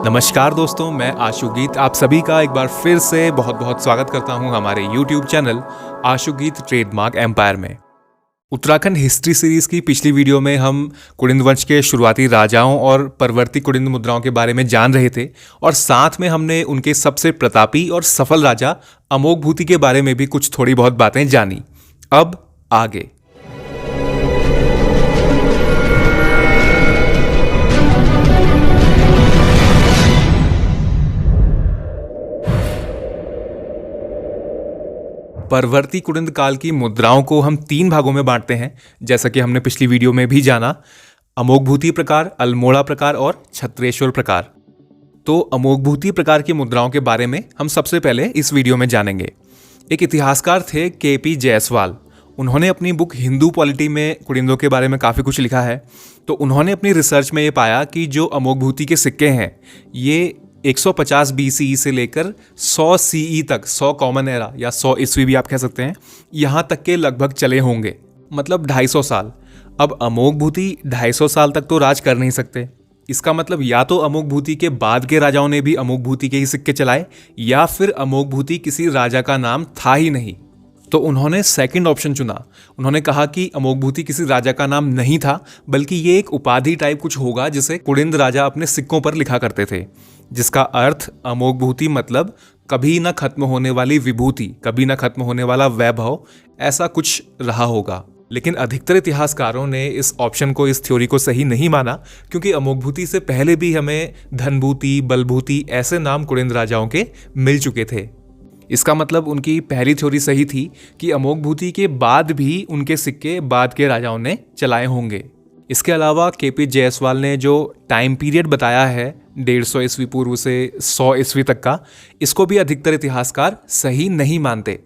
नमस्कार दोस्तों, मैं आशुगीत आप सभी का एक बार फिर से बहुत बहुत स्वागत करता हूं हमारे YouTube चैनल आशुगीत ट्रेडमार्क एम्पायर में। उत्तराखंड हिस्ट्री सीरीज की पिछली वीडियो में हम कुड़िंद वंश के शुरुआती राजाओं और परवर्ती कुड़िंद मुद्राओं के बारे में जान रहे थे और साथ में हमने उनके सबसे प्रतापी और सफल राजा अमोघभूति के बारे में भी कुछ थोड़ी बहुत बातें जानी। अब आगे परवर्ती कुड़िंद काल की मुद्राओं को हम 3 भागों में बांटते हैं, जैसा कि हमने पिछली वीडियो में भी जाना। अमोघभूति प्रकार, अल्मोड़ा प्रकार और छत्रेश्वर प्रकार। तो अमोघभूति प्रकार की मुद्राओं के बारे में हम सबसे पहले इस वीडियो में जानेंगे। एक इतिहासकार थे के.पी. जायसवाल। उन्होंने अपनी बुक हिंदू पॉलिटी में कुड़िंदों के बारे में काफ़ी कुछ लिखा है। तो उन्होंने अपनी रिसर्च में ये पाया कि जो अमोघभूति के सिक्के हैं ये 150 BCE से लेकर 100 CE तक, 100 कॉमन एरा या 100 ईस्वी भी आप कह सकते हैं, यहाँ तक के लगभग चले होंगे, मतलब 250 साल। अब अमोघभूति 250 साल तक तो राज कर नहीं सकते। इसका मतलब या तो अमोघभूति के बाद के राजाओं ने भी अमोघभूति के ही सिक्के चलाए या फिर अमोघभूति किसी राजा का नाम था ही नहीं। तो उन्होंने सेकंड ऑप्शन चुना। उन्होंने कहा कि अमोघभूति किसी राजा का नाम नहीं था, बल्कि ये एक उपाधि टाइप कुछ होगा जिसे कुड़िंद राजा अपने सिक्कों पर लिखा करते थे, जिसका अर्थ अमोघभूति मतलब कभी ना खत्म होने वाली विभूति, कभी ना खत्म होने वाला वैभव, ऐसा कुछ रहा होगा। लेकिन अधिकतर इतिहासकारों ने इस ऑप्शन को, इस थ्योरी को सही नहीं माना, क्योंकि अमोघभूति से पहले भी हमें धनभूति, बलभूति ऐसे नाम कुड़िंद राजाओं के मिल चुके थे। इसका मतलब उनकी पहली थ्योरी सही थी कि अमोघभूति के बाद भी उनके सिक्के बाद के राजाओं ने चलाए होंगे। इसके अलावा के.पी. जायसवाल ने जो टाइम पीरियड बताया है 150 ईस्वी पूर्व से 100 ईस्वी तक का, इसको भी अधिकतर इतिहासकार सही नहीं मानते।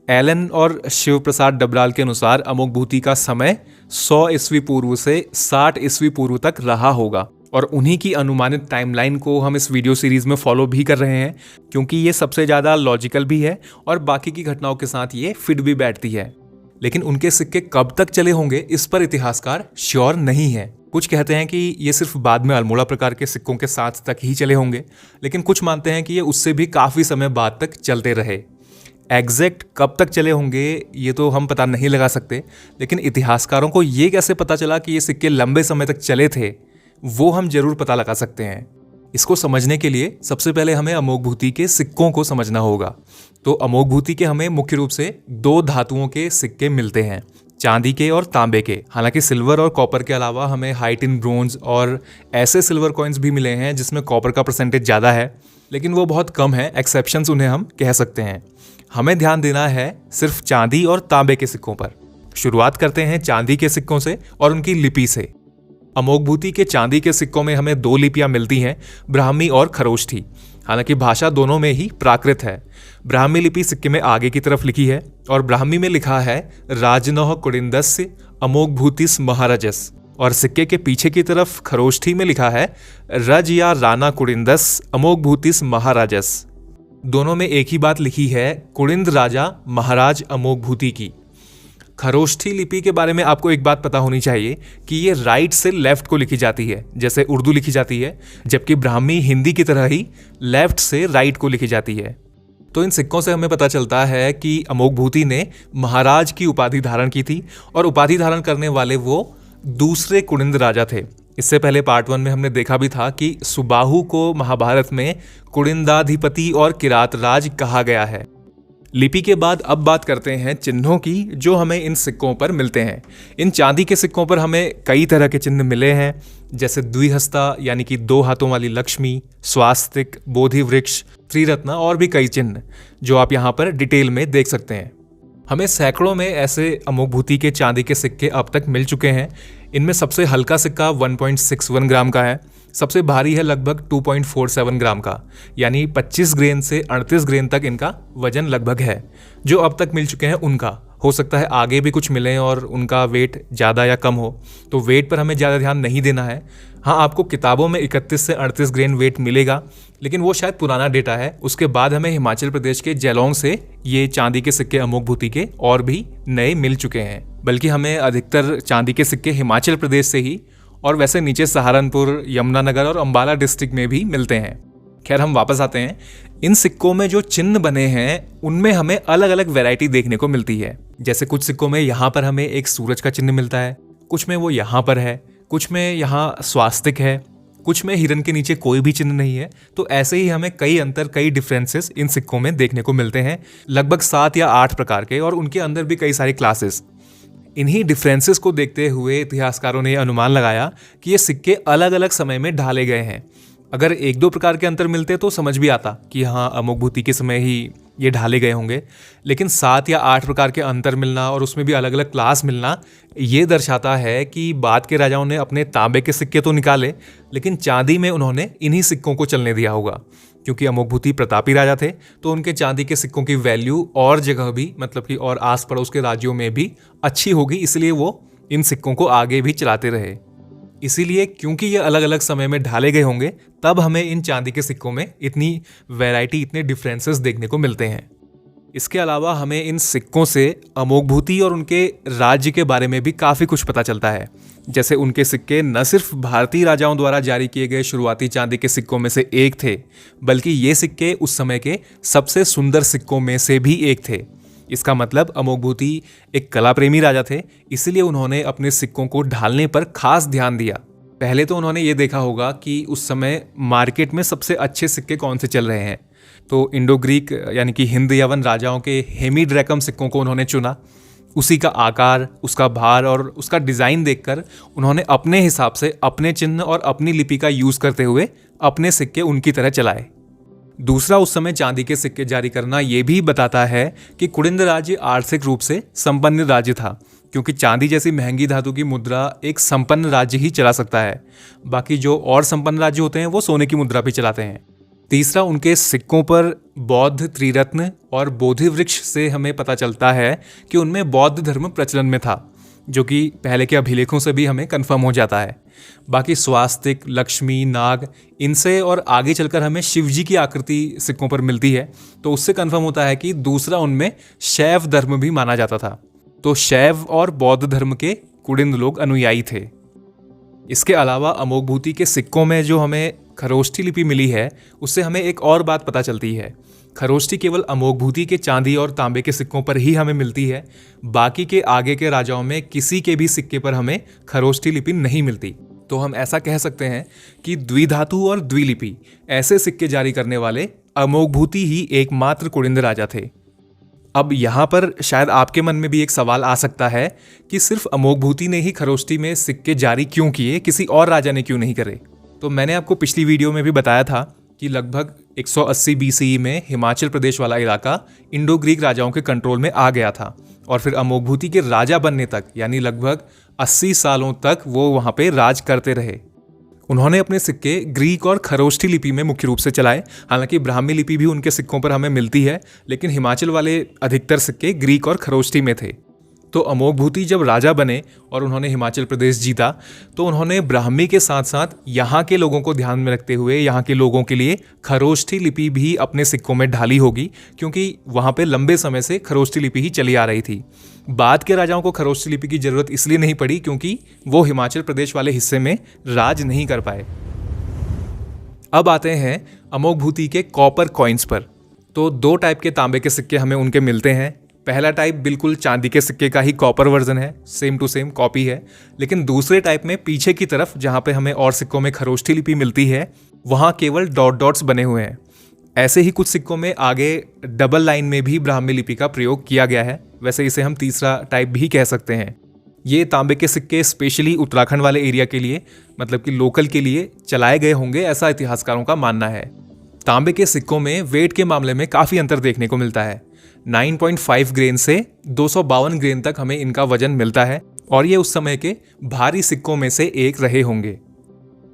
एलन और शिव प्रसाद डबराल के अनुसार अमोघभूति का समय 100 ईस्वी पूर्व से 60 ईस्वी पूर्व तक रहा होगा और उन्हीं की अनुमानित टाइमलाइन को हम इस वीडियो सीरीज में फॉलो भी कर रहे हैं, क्योंकि ये सबसे ज़्यादा लॉजिकल भी है और बाकी की घटनाओं के साथ ये फिट भी बैठती है। लेकिन उनके सिक्के कब तक चले होंगे इस पर इतिहासकार श्योर नहीं है। कुछ कहते हैं कि ये सिर्फ बाद में अल्मोड़ा प्रकार के सिक्कों के साथ तक ही चले होंगे, लेकिन कुछ मानते हैं कि ये उससे भी काफ़ी समय बाद तक चलते रहे। एग्जैक्ट कब तक चले होंगे ये तो हम पता नहीं लगा सकते, लेकिन इतिहासकारों को ये कैसे पता चला कि ये सिक्के लंबे समय तक चले थे, वो हम जरूर पता लगा सकते हैं। इसको समझने के लिए सबसे पहले हमें अमोघभूति के सिक्कों को समझना होगा। तो अमोघभूति के हमें मुख्य रूप से 2 धातुओं के सिक्के मिलते हैं, चांदी के और तांबे के। हालांकि सिल्वर और कॉपर के अलावा हमें हाई टिन ब्रोंज और ऐसे सिल्वर कॉइन्स भी मिले हैं जिसमें कॉपर का परसेंटेज ज़्यादा है, लेकिन वो बहुत कम है। एक्सेप्शंस उन्हें हम कह सकते हैं। हमें ध्यान देना है सिर्फ चांदी और तांबे के सिक्कों पर। शुरुआत करते हैं चांदी के सिक्कों से और उनकी लिपि से। अमोघभूति के चांदी के सिक्कों में हमें 2 लिपियां मिलती हैं, ब्राह्मी और खरोष्ठी। हालांकि भाषा दोनों में ही प्राकृत है। ब्राह्मी लिपि सिक्के में आगे की तरफ लिखी है और ब्राह्मी में लिखा है राजनोह कुड़िंदस्य अमोघभूतिस महाराजस, और सिक्के के पीछे की तरफ खरोष्ठी में लिखा है रज या राणा कुड़िंदस अमोघभूतिस महाराजस। दोनों में एक ही बात लिखी है, कुड़िंद राजा महाराज अमोघभूति की। खरोष्ठी लिपि के बारे में आपको एक बात पता होनी चाहिए कि ये राइट से लेफ्ट को लिखी जाती है, जैसे उर्दू लिखी जाती है, जबकि ब्राह्मी हिंदी की तरह ही लेफ्ट से राइट को लिखी जाती है। तो इन सिक्कों से हमें पता चलता है कि अमोघभूति ने महाराज की उपाधि धारण की थी और उपाधि धारण करने वाले वो दूसरे कुड़िंद राजा थे। इससे पहले पार्ट 1 में हमने देखा भी था कि सुबाहु को महाभारत में कुड़िंदाधिपति और किरात राज कहा गया है। लिपि के बाद अब बात करते हैं चिन्हों की, जो हमें इन सिक्कों पर मिलते हैं। इन चांदी के सिक्कों पर हमें कई तरह के चिन्ह मिले हैं, जैसे द्विहस्ता यानी कि 2 हाथों वाली लक्ष्मी, स्वास्तिक, बोधि वृक्ष, त्रिरत्न और भी कई चिन्ह जो आप यहाँ पर डिटेल में देख सकते हैं। हमें सैकड़ों में ऐसे अमोघभूति के चांदी के सिक्के अब तक मिल चुके हैं। इनमें सबसे हल्का सिक्का 1.61 ग्राम का है, सबसे भारी है लगभग 2.47 ग्राम का, यानी 25 ग्रेन से 38 ग्रेन तक इनका वजन लगभग है। जो अब तक मिल चुके हैं उनका, हो सकता है आगे भी कुछ मिलें और उनका वेट ज़्यादा या कम हो, तो वेट पर हमें ज़्यादा ध्यान नहीं देना है। हाँ, आपको किताबों में 31 से 38 ग्रेन वेट मिलेगा, लेकिन वो शायद पुराना डेटा है। उसके बाद हमें हिमाचल प्रदेश के जैलोंग से ये चांदी के सिक्के अमोघभूति के और भी नए मिल चुके हैं। बल्कि हमें अधिकतर चांदी के सिक्के हिमाचल प्रदेश से ही और वैसे नीचे सहारनपुर, यमुनानगर और अंबाला डिस्ट्रिक्ट में भी मिलते हैं। खैर हम वापस आते हैं। इन सिक्कों में जो चिन्ह बने हैं उनमें हमें अलग अलग वैरायटी देखने को मिलती है। जैसे कुछ सिक्कों में यहाँ पर हमें एक सूरज का चिन्ह मिलता है, कुछ में वो यहाँ पर है, कुछ में यहाँ स्वास्तिक है, कुछ में हिरन के नीचे कोई भी चिन्ह नहीं है। तो ऐसे ही हमें कई डिफरेंसेस इन सिक्कों में देखने को मिलते हैं, लगभग 7 या 8 प्रकार के, और उनके अंदर भी कई सारी क्लासेस। इन्हीं डिफरेंसेस को देखते हुए इतिहासकारों ने यह अनुमान लगाया कि ये सिक्के अलग अलग समय में ढाले गए हैं। अगर 1-2 प्रकार के अंतर मिलते तो समझ भी आता कि हाँ अमोघभूति के समय ही ये ढाले गए होंगे, लेकिन 7 या 8 प्रकार के अंतर मिलना और उसमें भी अलग अलग क्लास मिलना ये दर्शाता है कि बाद के राजाओं ने अपने तांबे के सिक्के तो निकाले, लेकिन चांदी में उन्होंने इन्हीं सिक्कों को चलने दिया होगा। क्योंकि अमोघभूति प्रतापी राजा थे तो उनके चांदी के सिक्कों की वैल्यू और जगह भी, मतलब कि और आस पड़ोस के राज्यों में भी अच्छी होगी, इसलिए वो इन सिक्कों को आगे भी चलाते रहे। इसीलिए क्योंकि ये अलग अलग समय में ढाले गए होंगे, तब हमें इन चांदी के सिक्कों में इतनी वैरायटी, इतने डिफरेंसेस देखने को मिलते हैं। इसके अलावा हमें इन सिक्कों से अमोघभूति और उनके राज्य के बारे में भी काफ़ी कुछ पता चलता है। जैसे उनके सिक्के न सिर्फ भारतीय राजाओं द्वारा जारी किए गए शुरुआती चांदी के सिक्कों में से एक थे, बल्कि ये सिक्के उस समय के सबसे सुंदर सिक्कों में से भी एक थे। इसका मतलब अमोघभूति एक कला प्रेमी राजा थे, इसलिए उन्होंने अपने सिक्कों को ढालने पर खास ध्यान दिया। पहले तो उन्होंने ये देखा होगा कि उस समय मार्केट में सबसे अच्छे सिक्के कौन से चल रहे हैं, तो इंडो ग्रीक यानी कि हिंद यवन राजाओं के हेमीड्रैकम सिक्कों को उन्होंने चुना। उसी का आकार, उसका भार और उसका डिज़ाइन देखकर उन्होंने अपने हिसाब से अपने चिन्ह और अपनी लिपि का यूज़ करते हुए अपने सिक्के उनकी तरह चलाए। दूसरा, उस समय चांदी के सिक्के जारी करना ये भी बताता है कि कुड़िंद राज्य आर्थिक रूप से संपन्न राज्य था, क्योंकि चांदी जैसी महंगी धातु की मुद्रा एक संपन्न राज्य ही चला सकता है। बाकी जो और संपन्न राज्य होते हैं वो सोने की मुद्रा भी चलाते हैं। तीसरा, उनके सिक्कों पर बौद्ध त्रिरत्न और बोधि वृक्ष से हमें पता चलता है कि उनमें बौद्ध धर्म प्रचलन में था, जो कि पहले के अभिलेखों से भी हमें कंफर्म हो जाता है। बाकी स्वास्तिक, लक्ष्मी, नाग, इनसे और आगे चलकर हमें शिव जी की आकृति सिक्कों पर मिलती है, तो उससे कंफर्म होता है कि दूसरा, उनमें शैव धर्म भी माना जाता था। तो शैव और बौद्ध धर्म के कुड़िंद लोग अनुयायी थे। इसके अलावा अमोघभूति के सिक्कों में जो हमें खरोष्ठी लिपि मिली है, उससे हमें एक और बात पता चलती है। खरोष्ठी केवल अमोघभूति के चांदी और तांबे के सिक्कों पर ही हमें मिलती है। बाकी के आगे के राजाओं में किसी के भी सिक्के पर हमें खरोष्ठी लिपि नहीं मिलती। तो हम ऐसा कह सकते हैं कि द्विधातु और द्विलिपि ऐसे सिक्के जारी करने वाले अमोघभूति ही एकमात्र कुड़िंद राजा थे। अब यहाँ पर शायद आपके मन में भी एक सवाल आ सकता है कि सिर्फ अमोघभूति ने ही खरोष्ठी में सिक्के जारी क्यों किए, किसी और राजा ने क्यों नहीं करे। तो मैंने आपको पिछली वीडियो में भी बताया था कि लगभग 180 BCE में हिमाचल प्रदेश वाला इलाका इंडो ग्रीक राजाओं के कंट्रोल में आ गया था, और फिर अमोघभूति के राजा बनने तक यानी लगभग 80 सालों तक वो वहाँ पे राज करते रहे। उन्होंने अपने सिक्के ग्रीक और खरोष्ठी लिपि में मुख्य रूप से चलाए। हालांकि ब्राह्मी लिपि भी उनके सिक्कों पर हमें मिलती है, लेकिन हिमाचल वाले अधिकतर सिक्के ग्रीक और खरोष्ठी में थे। तो अमोघभूति जब राजा बने और उन्होंने हिमाचल प्रदेश जीता, तो उन्होंने ब्राह्मी के साथ साथ यहाँ के लोगों को ध्यान में रखते हुए यहाँ के लोगों के लिए खरोष्ठी लिपि भी अपने सिक्कों में ढाली होगी, क्योंकि वहाँ पे लंबे समय से खरोष्ठी लिपि ही चली आ रही थी। बाद के राजाओं को खरोष्ठी लिपि की जरूरत इसलिए नहीं पड़ी क्योंकि वो हिमाचल प्रदेश वाले हिस्से में राज नहीं कर पाए। अब आते हैं अमोघभूति के कॉपर कॉइन्स पर। तो 2 टाइप के तांबे के सिक्के हमें उनके मिलते हैं। पहला टाइप बिल्कुल चांदी के सिक्के का ही कॉपर वर्जन है, सेम टू सेम कॉपी है। लेकिन दूसरे टाइप में पीछे की तरफ जहाँ पे हमें और सिक्कों में खरोष्ठी लिपि मिलती है, वहाँ केवल डॉट डॉट्स बने हुए हैं। ऐसे ही कुछ सिक्कों में आगे डबल लाइन में भी ब्राह्मी लिपि का प्रयोग किया गया है। वैसे इसे हम तीसरा टाइप भी कह सकते हैं। ये तांबे के सिक्के स्पेशली उत्तराखंड वाले एरिया के लिए, मतलब कि लोकल के लिए चलाए गए होंगे, ऐसा इतिहासकारों का मानना है। तांबे के सिक्कों में वेट के मामले में काफ़ी अंतर देखने को मिलता है। 9.5 ग्रेन से 252 ग्रेन तक हमें इनका वजन मिलता है, और ये उस समय के भारी सिक्कों में से एक रहे होंगे।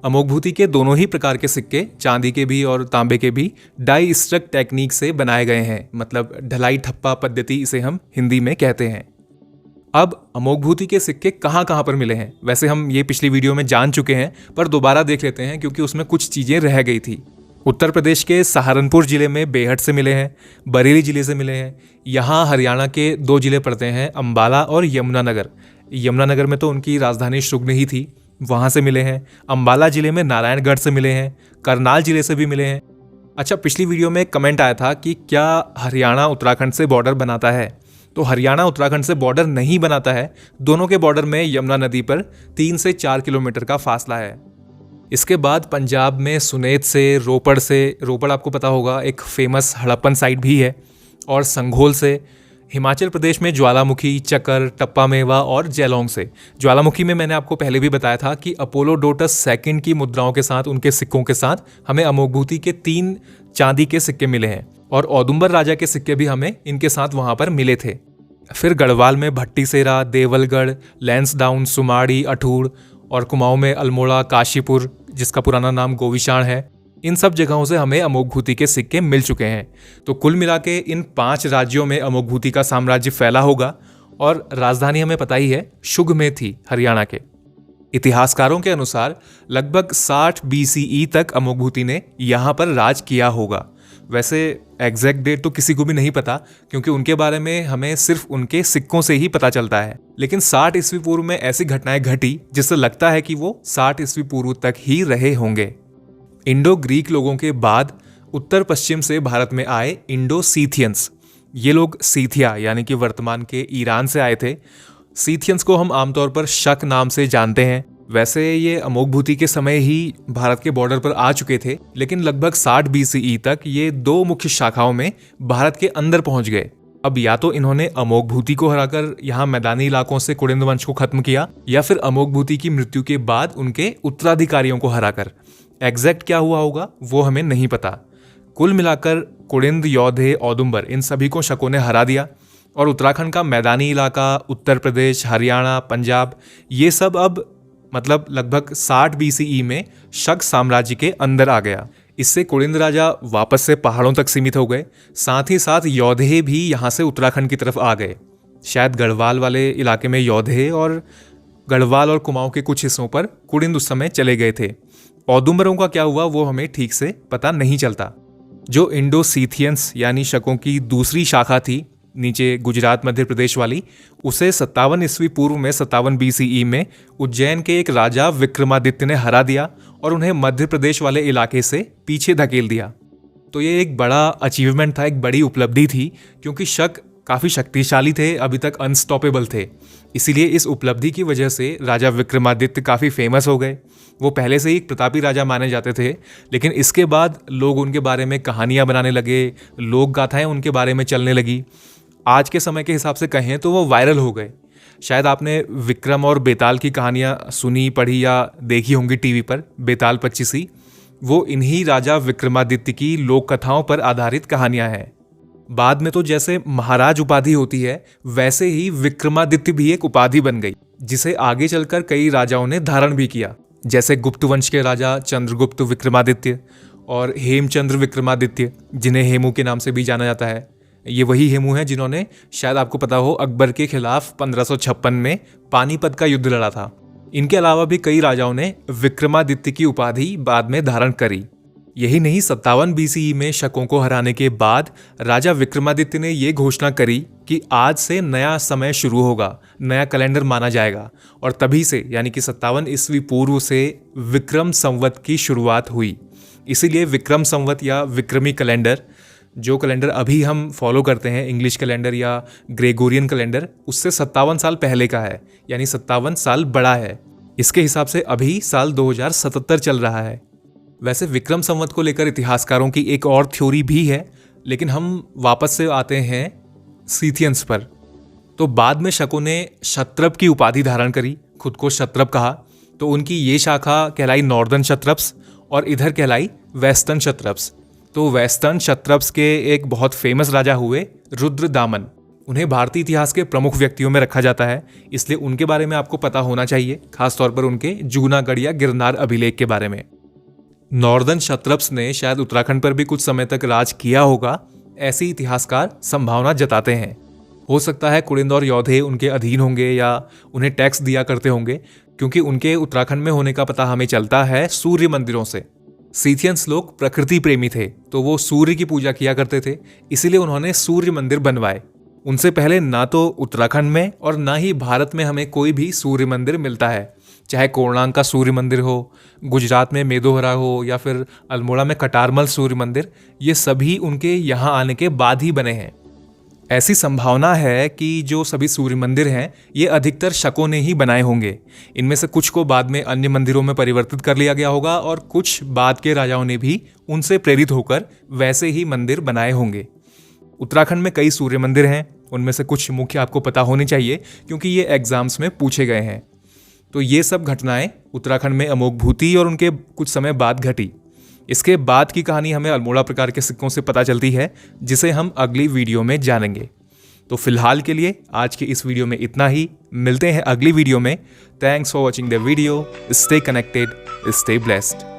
अमोघभूति के दोनों ही प्रकार के सिक्के, चांदी के भी और तांबे के भी, डाई स्ट्रक टेक्निक से बनाए गए हैं, मतलब ढलाई ठप्पा पद्धति इसे हम हिंदी में कहते हैं। अब अमोघभूति के सिक्के कहाँ कहाँ पर मिले हैं, वैसे हम ये पिछली वीडियो में जान चुके हैं, पर दोबारा देख लेते हैं क्योंकि उसमें कुछ चीज़ें रह गई थी। उत्तर प्रदेश के सहारनपुर जिले में बेहट से मिले हैं, बरेली जिले से मिले हैं। यहाँ हरियाणा के 2 जिले पड़ते हैं, अंबाला और यमुनानगर। यमुनानगर में तो उनकी राजधानी शुग्न ही थी, वहाँ से मिले हैं। अंबाला जिले में नारायणगढ़ से मिले हैं, करनाल जिले से भी मिले हैं। अच्छा, पिछली वीडियो में एक कमेंट आया था कि क्या हरियाणा उत्तराखंड से बॉर्डर बनाता है। तो हरियाणा उत्तराखंड से बॉर्डर नहीं बनाता है। दोनों के बॉर्डर में यमुना नदी पर 3 से 4 किलोमीटर का फासला है। इसके बाद पंजाब में सुनेत से, रोपड़ आपको पता होगा एक फेमस हड़प्पन साइट भी है, और संघोल से, हिमाचल प्रदेश में ज्वालामुखी, चक्कर, टप्पा मेवा और जेलोंग से। ज्वालामुखी में मैंने आपको पहले भी बताया था कि अपोलोडोटस सेकंड की मुद्राओं के साथ, उनके सिक्कों के साथ हमें अमोघभूति के 3 चांदी के सिक्के मिले हैं, और औदुंबर राजा के सिक्के भी हमें इनके साथ वहां पर मिले थे। फिर गढ़वाल में भट्टीसेरा, देवलगढ़, लैंसडाउन, सुमाड़ी, अठूर, और कुमाऊं में अल्मोड़ा, काशीपुर जिसका पुराना नाम गोविशाण है, इन सब जगहों से हमें अमोघभूति के सिक्के मिल चुके हैं। तो कुल मिला के इन 5 राज्यों में अमोघभूति का साम्राज्य फैला होगा, और राजधानी हमें पता ही है शुग में थी, हरियाणा के। इतिहासकारों के अनुसार लगभग 60 BCE तक अमोघभूति ने यहाँ पर राज किया होगा। वैसे एग्जैक्ट डेट तो किसी को भी नहीं पता, क्योंकि उनके बारे में हमें सिर्फ उनके सिक्कों से ही पता चलता है। लेकिन 60 ईस्वी पूर्व में ऐसी घटनाएं घटी जिससे लगता है कि वो 60 ईस्वी पूर्व तक ही रहे होंगे। इंडो ग्रीक लोगों के बाद उत्तर पश्चिम से भारत में आए इंडो सीथियंस। ये लोग सीथिया यानी कि वर्तमान के ईरान से आए थे। सीथियंस को हम आमतौर पर शक नाम से जानते हैं। वैसे ये अमोघभूति के समय ही भारत के बॉर्डर पर आ चुके थे, लेकिन लगभग 60 BCE तक ये 2 मुख्य शाखाओं में भारत के अंदर पहुंच गए। अब या तो इन्होंने अमोघभूति को हराकर यहाँ मैदानी इलाकों से कुड़िंद वंश को खत्म किया, या फिर अमोघभूति की मृत्यु के बाद उनके उत्तराधिकारियों को हराकर। एग्जैक्ट क्या हुआ होगा वो हमें नहीं पता। कुल मिलाकर कुड़िंद, योधे, औदुंबर, इन सभी को शकों ने हरा दिया, और उत्तराखंड का मैदानी इलाका, उत्तर प्रदेश, हरियाणा, पंजाब, ये सब अब मतलब लगभग 60 BCE में शक साम्राज्य के अंदर आ गया। इससे कुड़िंद राजा वापस से पहाड़ों तक सीमित हो गए। साथ ही साथ योधे भी यहाँ से उत्तराखंड की तरफ आ गए। शायद गढ़वाल वाले इलाके में योधे, और गढ़वाल और कुमाऊं के कुछ हिस्सों पर कुड़िंद उस समय चले गए थे। औदुंबरों का क्या हुआ वो हमें ठीक से पता नहीं चलता। जो इंडो सीथियंस यानी शकों की दूसरी शाखा थी, नीचे गुजरात मध्य प्रदेश वाली, उसे 57 ईस्वी पूर्व में 57 BCE में उज्जैन के एक राजा विक्रमादित्य ने हरा दिया और उन्हें मध्य प्रदेश वाले इलाके से पीछे धकेल दिया। तो ये एक बड़ा अचीवमेंट था, एक बड़ी उपलब्धि थी, क्योंकि शक काफ़ी शक्तिशाली थे, अभी तक अनस्टॉपेबल थे। इसीलिए इस उपलब्धि की वजह से राजा विक्रमादित्य काफ़ी फेमस हो गए। वो पहले से ही एक प्रतापी राजा माने जाते थे, लेकिन इसके बाद लोग उनके बारे में कहानियाँ बनाने लगे, लोक गाथाएँ उनके बारे में चलने लगी। आज के समय के हिसाब से कहें तो वो वायरल हो गए। शायद आपने विक्रम और बेताल की कहानियाँ सुनी, पढ़ी या देखी होंगी टीवी पर, बेताल 25 वो इन्हीं राजा विक्रमादित्य की लोक कथाओं पर आधारित कहानियाँ हैं। बाद में तो जैसे महाराज उपाधि होती है, वैसे ही विक्रमादित्य भी एक उपाधि बन गई, जिसे आगे चलकर कई राजाओं ने धारण भी किया, जैसे गुप्त वंश के राजा चंद्रगुप्त विक्रमादित्य और हेमचंद्र विक्रमादित्य, जिन्हें हेमू के नाम से भी जाना जाता है। ये वही हेमू हैं जिन्होंने, शायद आपको पता हो, अकबर के खिलाफ 1556 में पानीपत का युद्ध लड़ा था। इनके अलावा भी कई राजाओं ने विक्रमादित्य की उपाधि बाद में धारण करी। यही नहीं, 57 BCE में शकों को हराने के बाद राजा विक्रमादित्य ने ये घोषणा करी कि आज से नया समय शुरू होगा, नया कैलेंडर माना जाएगा, और तभी से यानी कि 57 ईस्वी पूर्व से विक्रम संवत की शुरुआत हुई। इसीलिए विक्रम संवत या विक्रमी कैलेंडर, जो कैलेंडर अभी हम फॉलो करते हैं, इंग्लिश कैलेंडर या ग्रेगोरियन कैलेंडर, उससे 57 साल पहले का है, यानी 57 साल बड़ा है। इसके हिसाब से अभी साल 2077 चल रहा है। वैसे विक्रम संवत को लेकर इतिहासकारों की एक और थ्योरी भी है, लेकिन हम वापस से आते हैं सीथियंस पर। तो बाद में शकों ने क्षत्रप की उपाधि धारण करी, खुद को क्षत्रप कहा। तो उनकी ये शाखा कहलाई नॉर्दर्न क्षत्रप्स, और इधर कहलाई वेस्टर्न क्षत्रप्स। तो वेस्टर्न क्षत्रप्स के एक बहुत फेमस राजा हुए रुद्रदामन। उन्हें भारतीय इतिहास के प्रमुख व्यक्तियों में रखा जाता है, इसलिए उनके बारे में आपको पता होना चाहिए, खासतौर पर उनके जूनागढ़ या गिरनार अभिलेख के बारे में। नॉर्दर्न क्षत्रप्स ने शायद उत्तराखंड पर भी कुछ समय तक राज किया होगा, ऐसी इतिहासकार संभावना जताते हैं। हो सकता है कुड़िंद और योधे उनके अधीन होंगे या उन्हें टैक्स दिया करते होंगे, क्योंकि उनके उत्तराखंड में होने का पता हमें चलता है सूर्य मंदिरों से। सीथियंस लोग प्रकृति प्रेमी थे, तो वो सूर्य की पूजा किया करते थे, इसीलिए उन्होंने सूर्य मंदिर बनवाए। उनसे पहले ना तो उत्तराखंड में और ना ही भारत में हमें कोई भी सूर्य मंदिर मिलता है। चाहे कोणार्क का सूर्य मंदिर हो, गुजरात में मेदोहरा हो या फिर अल्मोड़ा में कटारमल सूर्य मंदिर, ये सभी उनके यहाँ आने के बाद ही बने हैं। ऐसी संभावना है कि जो सभी सूर्य मंदिर हैं ये अधिकतर शकों ने ही बनाए होंगे। इनमें से कुछ को बाद में अन्य मंदिरों में परिवर्तित कर लिया गया होगा और कुछ बाद के राजाओं ने भी उनसे प्रेरित होकर वैसे ही मंदिर बनाए होंगे। उत्तराखंड में कई सूर्य मंदिर हैं, उनमें से कुछ मुख्य आपको पता होने चाहिए क्योंकि ये एग्जाम्स में पूछे गए हैं। तो ये सब घटनाएं उत्तराखंड में अमोघभूति और उनके कुछ समय बाद घटी। इसके बाद की कहानी हमें अल्मोड़ा प्रकार के सिक्कों से पता चलती है, जिसे हम अगली वीडियो में जानेंगे। तो फिलहाल के लिए आज के इस वीडियो में इतना ही। मिलते हैं अगली वीडियो में। Thanks for watching the video. Stay connected, stay blessed.